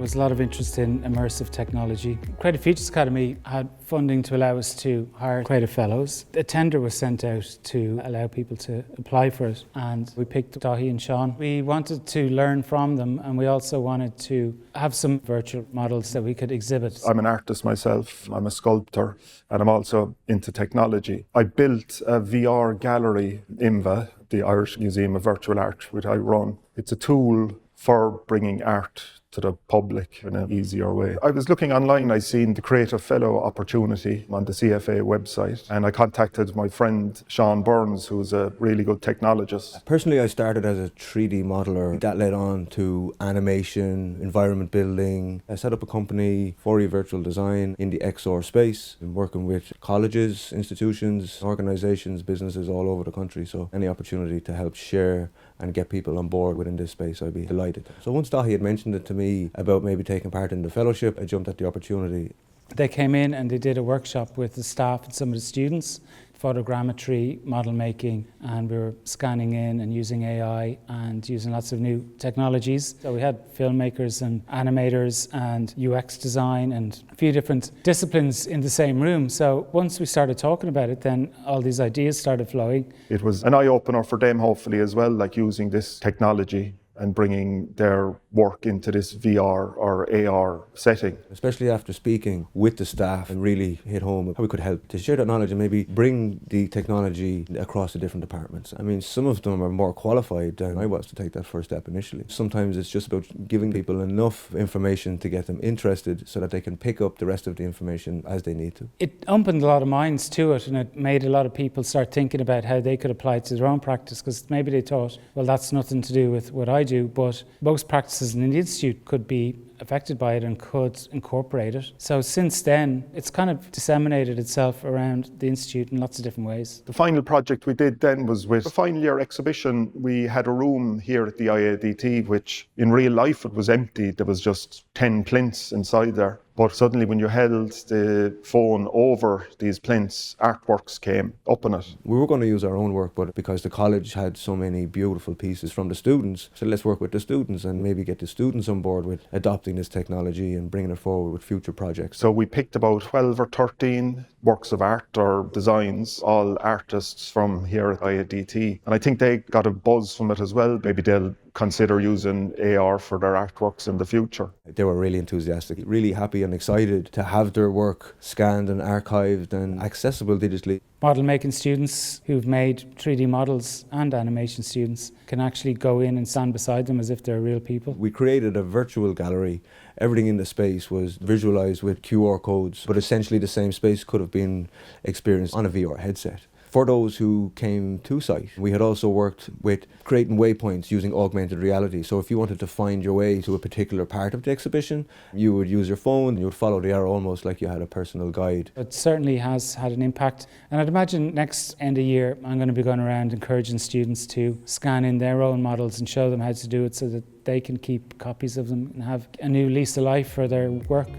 was a lot of interest in immersive technology. Creative Futures Academy had funding to allow us to hire creative fellows. A tender was sent out to allow people to apply for it, and we picked Daithi and Sean. We wanted to learn from them, and we also wanted to have some virtual models that we could exhibit. I'm an artist myself, I'm a sculptor, and I'm also into technology. I built a VR gallery, IMVA, the Irish Museum of Virtual Art, which I run. It's a tool for bringing art to the public in an easier way. I was looking online, I seen the Creative Fellow opportunity on the CFA website, and I contacted my friend Sean Burns, who's a really good technologist. Personally, I started as a 3D modeler. That led on to animation, environment building. I set up a company, 4E Virtual Design, in the XR space. I'm working with colleges, institutions, organizations, businesses all over the country. So any opportunity to help share and get people on board within this space, I'd be delighted. So once Daithi had mentioned it to me about maybe taking part in the fellowship, I jumped at the opportunity. They came in and they did a workshop with the staff and some of the students, photogrammetry, model making, and we were scanning in and using AI and using lots of new technologies. So we had filmmakers and animators and UX design and a few different disciplines in the same room. So once we started talking about it, then all these ideas started flowing. It was an eye-opener for them, hopefully, as well, like using this technology and bringing their work into this VR or AR setting. Especially after speaking with the staff and really hit home how we could help to share that knowledge and maybe bring the technology across the different departments. I mean, some of them are more qualified than I was to take that first step initially. Sometimes it's just about giving people enough information to get them interested so that they can pick up the rest of the information as they need to. It opened a lot of minds to it, and it made a lot of people start thinking about how they could apply it to their own practice, because maybe they thought, well, that's nothing to do with what I do, but most practices in the institute could be affected by it and could incorporate it. So since then, it's kind of disseminated itself around the institute in lots of different ways. The final project we did then was with the final year exhibition. We had a room here at the IADT, which in real life it was empty. There was just 10 plinths inside there. But suddenly when you held the phone over these plinths, artworks came up on it. We were going to use our own work, but because the college had so many beautiful pieces from the students, so let's work with the students and maybe get the students on board with adopting this technology and bringing it forward with future projects. So we picked about 12 or 13 works of art or designs, all artists from here at IADT. And I think they got a buzz from it as well. Maybe they'll consider using AR for their artworks in the future. They were really enthusiastic, really happy and excited to have their work scanned and archived and accessible digitally. Model making students who've made 3D models and animation students can actually go in and stand beside them as if they're real people. We created a virtual gallery. Everything in the space was visualized with QR codes, but essentially the same space could have been experienced on a VR headset. For those who came to site, we had also worked with creating waypoints using augmented reality. So if you wanted to find your way to a particular part of the exhibition, you would use your phone, you would follow the arrow almost like you had a personal guide. It certainly has had an impact. And I'd imagine next end of year, I'm going to be going around encouraging students to scan in their own models and show them how to do it so that they can keep copies of them and have a new lease of life for their work.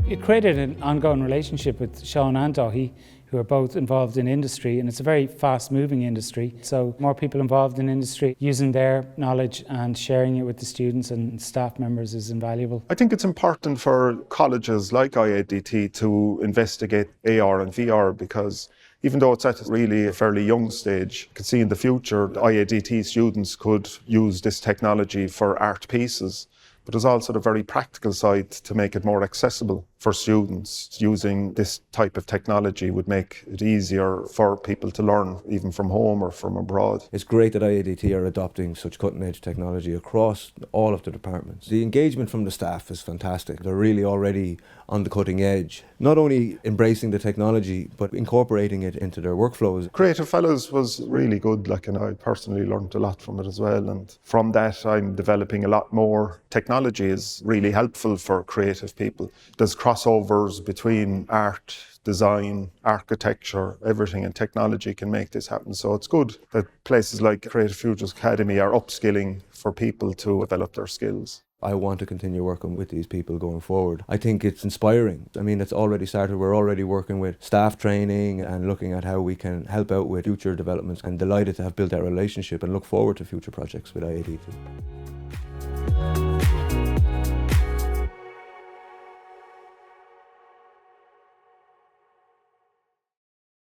It created an ongoing relationship with Sean and Daithi, who are both involved in industry, and it's a very fast-moving industry. So more people involved in industry using their knowledge and sharing it with the students and staff members is invaluable. I think it's important for colleges like IADT to investigate AR and VR, because even though it's at really a fairly young stage, you can see in the future IADT students could use this technology for art pieces. But there's also the very practical side to make it more accessible for students. Using this type of technology would make it easier for people to learn, even from home or from abroad. It's great that IADT are adopting such cutting-edge technology across all of the departments. The engagement from the staff is fantastic. They're really already on the cutting edge, not only embracing the technology, but incorporating it into their workflows. Creative Fellows was really good, and I personally learned a lot from it as well. And from that, I'm developing a lot more. Technology is really helpful for creative people. There's crossovers between art, design, architecture, everything, and technology can make this happen. So it's good that places like Creative Futures Academy are upskilling for people to develop their skills. I want to continue working with these people going forward. I think it's inspiring. I mean, it's already started. We're already working with staff training and looking at how we can help out with future developments, and delighted to have built that relationship and look forward to future projects with IADT.